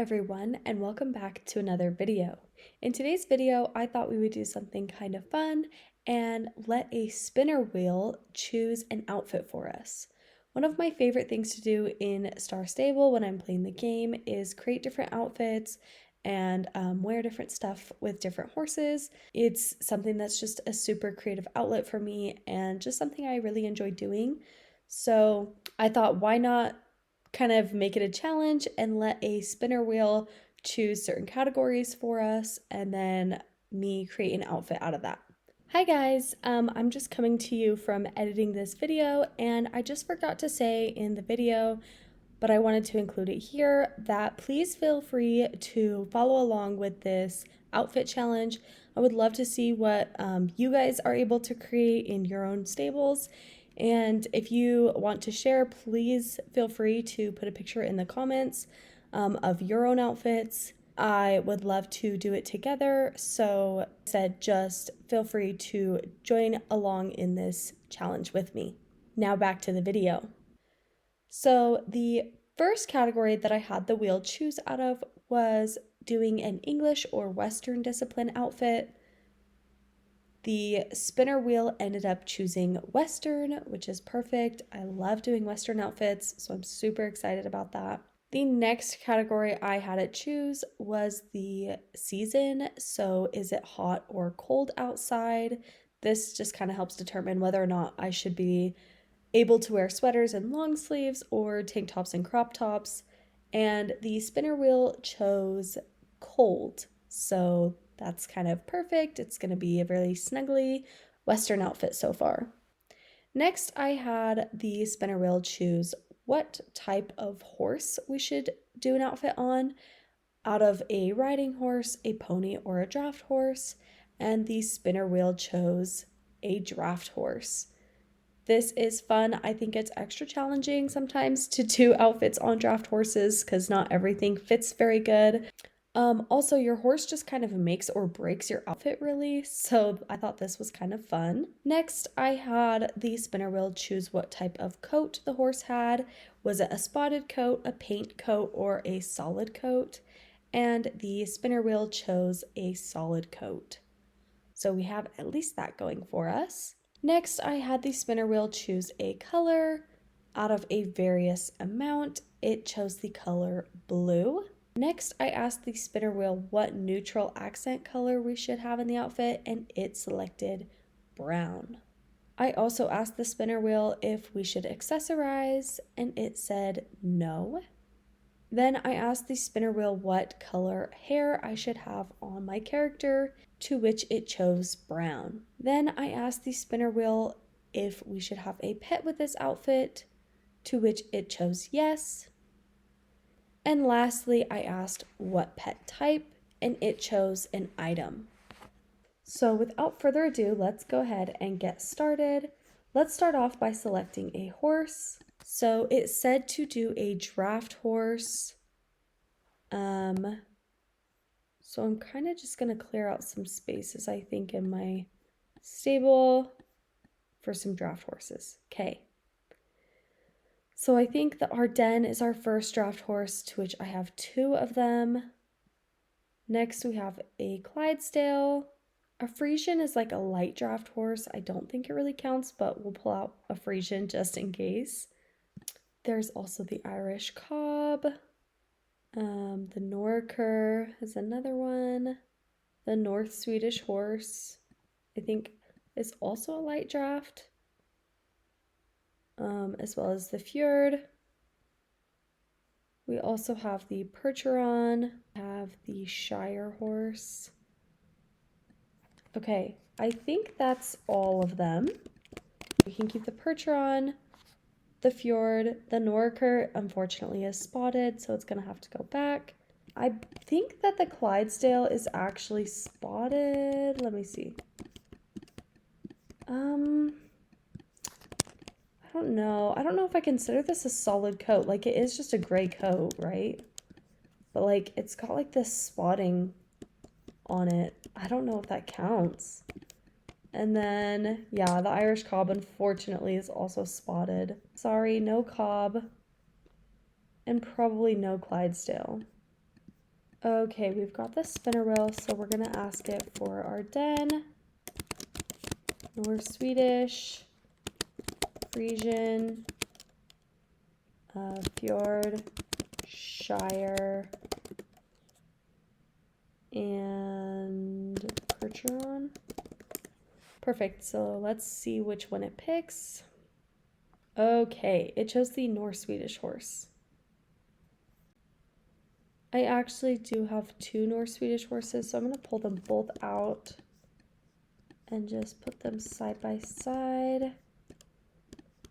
everyone, and welcome back to another video. In today's video, I thought we would do something kind of fun and let a spinner wheel choose an outfit for us. One of my favorite things to do in Star Stable when I'm playing the game is create different outfits and wear different stuff with different horses. It's something that's just a super creative outlet for me and just something I really enjoy doing. So I thought, why not kind of make it a challenge and let a spinner wheel choose certain categories for us and then me create an outfit out of that. Hi guys, I'm just coming to you from editing this video, and I just forgot to say in the video, but I wanted to include it here, that please feel free to follow along with this outfit challenge. I would love to see what you guys are able to create in your own stables. And if you want to share, please feel free to put a picture in the comments of your own outfits. I would love to do it together. So just feel free to join along in this challenge with me. Now back to the video. So the first category that I had the wheel choose out of was doing an English or Western discipline outfit. The spinner wheel ended up choosing Western, which is perfect. I love doing Western outfits, so I'm super excited about that. The next category I had it choose was the season. So is it hot or cold outside? This just kind of helps determine whether or not I should be able to wear sweaters and long sleeves or tank tops and crop tops. And the spinner wheel chose cold. So that's kind of perfect. It's going to be a really snuggly Western outfit so far. Next, I had the spinner wheel choose what type of horse we should do an outfit on out of a riding horse, a pony, or a draft horse. And the spinner wheel chose a draft horse. This is fun. I think it's extra challenging sometimes to do outfits on draft horses because not everything fits very good. Also, your horse just kind of makes or breaks your outfit, really, so I thought this was kind of fun. Next, I had the spinner wheel choose what type of coat the horse had. Was it a spotted coat, a paint coat, or a solid coat? And the spinner wheel chose a solid coat. So we have at least that going for us. Next, I had the spinner wheel choose a color. Out of a various amount, it chose the color blue. Next, I asked the spinner wheel what neutral accent color we should have in the outfit, and it selected brown. I also asked the spinner wheel if we should accessorize, and it said no. Then I asked the spinner wheel what color hair I should have on my character, to which it chose brown. Then I asked the spinner wheel if we should have a pet with this outfit, to which it chose yes. And lastly, I asked what pet type, and it chose an item. So without further ado, let's go ahead and get started. Let's start off by selecting a horse. So it said to do a draft horse. So I'm kind of just going to clear out some spaces, I think, in my stable for some draft horses. Okay. So I think the Ardennes is our first draft horse, to which I have 2 of them. Next, we have a Clydesdale. A Friesian is like a light draft horse. I don't think it really counts, but we'll pull out a Friesian just in case. There's also the Irish Cob. The Norker is another one. The North Swedish horse, I think, is also a light draft. As well as the Fjord. We also have the Percheron, have the Shire horse. Okay, I think that's all of them. We can keep the Percheron, the Fjord, the Norker unfortunately is spotted, so it's gonna have to go back. I think that the Clydesdale is actually spotted. Let me see. I don't know. I don't know if I consider this a solid coat. Like, it is just a gray coat, right? But, like, it's got, like, this spotting on it. I don't know if that counts. And then, yeah, the Irish Cob, unfortunately, is also spotted. Sorry, no Cob. And probably no Clydesdale. Okay, we've got the spinner wheel, so we're gonna ask it for Ardennes, North Swedish, Frisian, Fjord, Shire, and Percheron. Perfect, so let's see which one it picks. Okay, it chose the North Swedish horse. I actually do have two North Swedish horses, so I'm going to pull them both out and just put them side by side.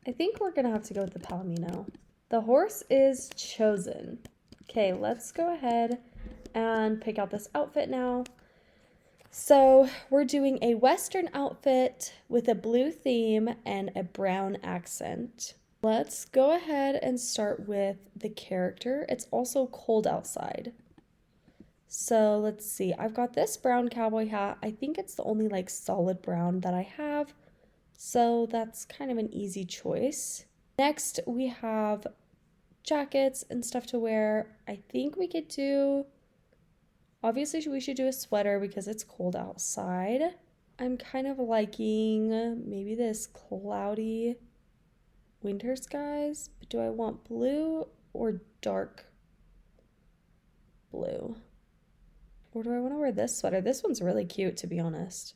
I think we're going to have to go with the Palomino. The horse is chosen. Okay, let's go ahead and pick out this outfit now. So we're doing a Western outfit with a blue theme and a brown accent. Let's go ahead and start with the character. It's also cold outside. So let's see. I've got this brown cowboy hat. I think it's the only like solid brown that I have. So that's kind of an easy choice. Next, we have jackets and stuff to wear. I think we could do, obviously we should do a sweater because it's cold outside. I'm kind of liking maybe this cloudy winter skies, but do I want blue or dark blue? Or do I want to wear this sweater? This one's really cute, to be honest.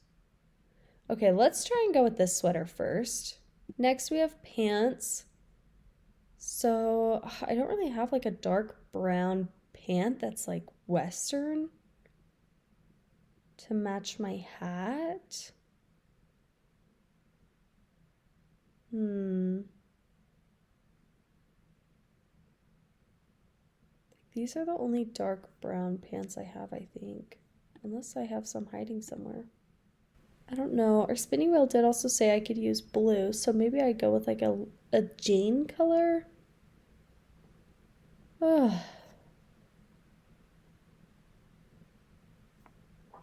Okay, let's try and go with this sweater first. Next, we have pants. So I don't really have like a dark brown pant that's like Western to match my hat. These are the only dark brown pants I have, I think. Unless I have some hiding somewhere. I don't know. Our spinning wheel did also say I could use blue, so maybe I go with like a jean color.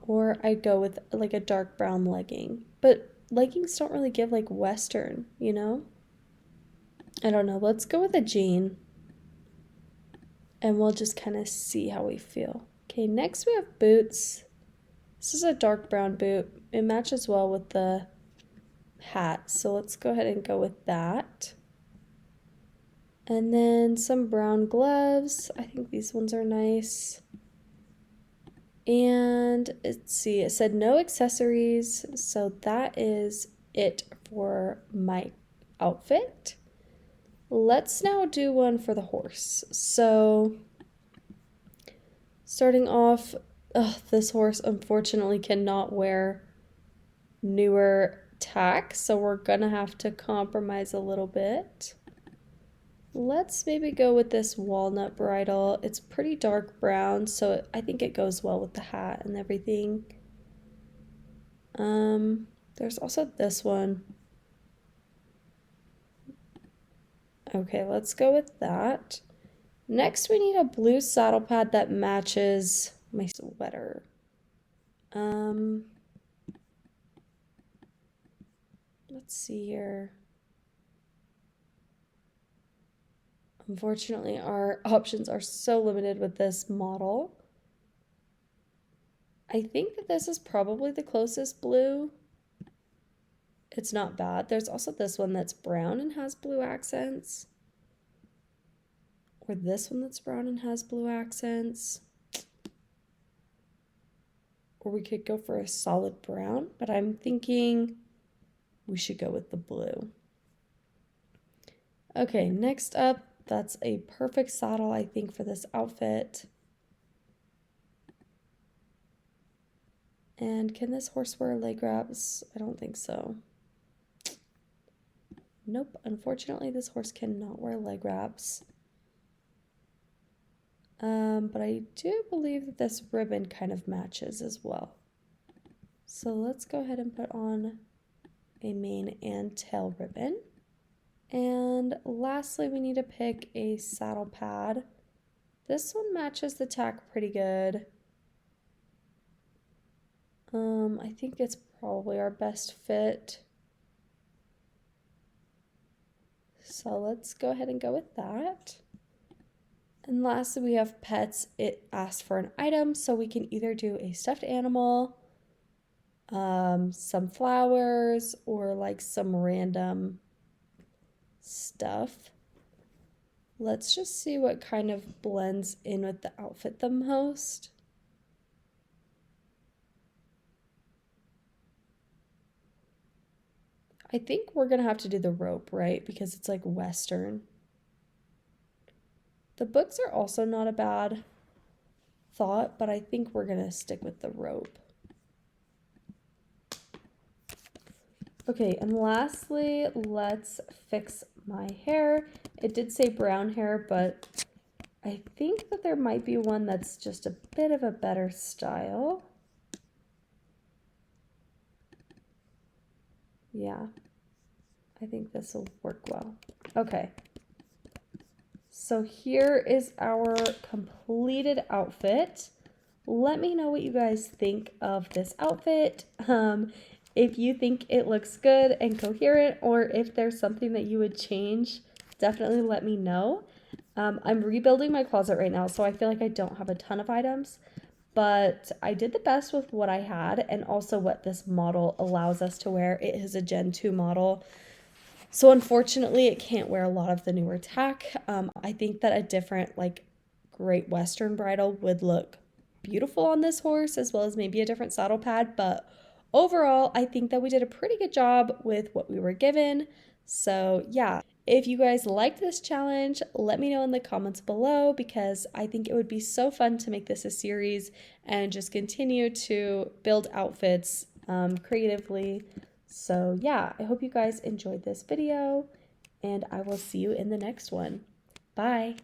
Or I'd go with like a dark brown legging. But leggings don't really give like Western, you know? I don't know. Let's go with a jean. And we'll just kind of see how we feel. Okay, next we have boots. This is a dark brown boot. It matches well with the hat, so let's go ahead and go with that. And then some brown gloves. I think these ones are nice. And let's see, it said no accessories, so that is it for my outfit. Let's now do one for the horse. So starting off, this horse unfortunately cannot wear newer tack, so we're gonna have to compromise a little bit. Let's maybe go with this walnut bridle. It's pretty dark brown, so I think it goes well with the hat and everything. There's also this one. Okay, let's go with that. Next, we need a blue saddle pad that matches my sweater. Let's see here. Unfortunately, our options are so limited with this model. I think that this is probably the closest blue. It's not bad. There's also this one that's brown and has blue accents. Or this one that's brown and has blue accents. Or we could go for a solid brown, but I'm thinking we should go with the blue. Okay, next up, that's a perfect saddle, I think, for this outfit. And can this horse wear leg wraps? I don't think so. Nope, unfortunately, this horse cannot wear leg wraps. But I do believe that this ribbon kind of matches as well. So let's go ahead and put on a mane and tail ribbon. And lastly, we need to pick a saddle pad. This one matches the tack pretty good. I think it's probably our best fit. So let's go ahead and go with that. And lastly, we have pets. It asks for an item, so we can either do a stuffed animal, some flowers, or like some random stuff. Let's just see what kind of blends in with the outfit the most. I think we're gonna have to do the rope, right? Because it's like Western. The books are also not a bad thought, but I think we're gonna stick with the rope. Okay, and lastly, let's fix my hair. It did say brown hair, but I think that there might be one that's just a bit of a better style. Yeah, I think this will work well. Okay, so here is our completed outfit. Let me know what you guys think of this outfit. If you think it looks good and coherent, or if there's something that you would change, definitely let me know. I'm rebuilding my closet right now, so I feel like I don't have a ton of items, but I did the best with what I had and also what this model allows us to wear. It is a Gen 2 model, so unfortunately it can't wear a lot of the newer tack. I think that a different, like, Great Western bridle would look beautiful on this horse, as well as maybe a different saddle pad, but overall I think that we did a pretty good job with what we were given. So yeah, if you guys liked this challenge, let me know in the comments below, because I think it would be so fun to make this a series and just continue to build outfits creatively. So yeah, I hope you guys enjoyed this video, and I will see you in the next one. Bye!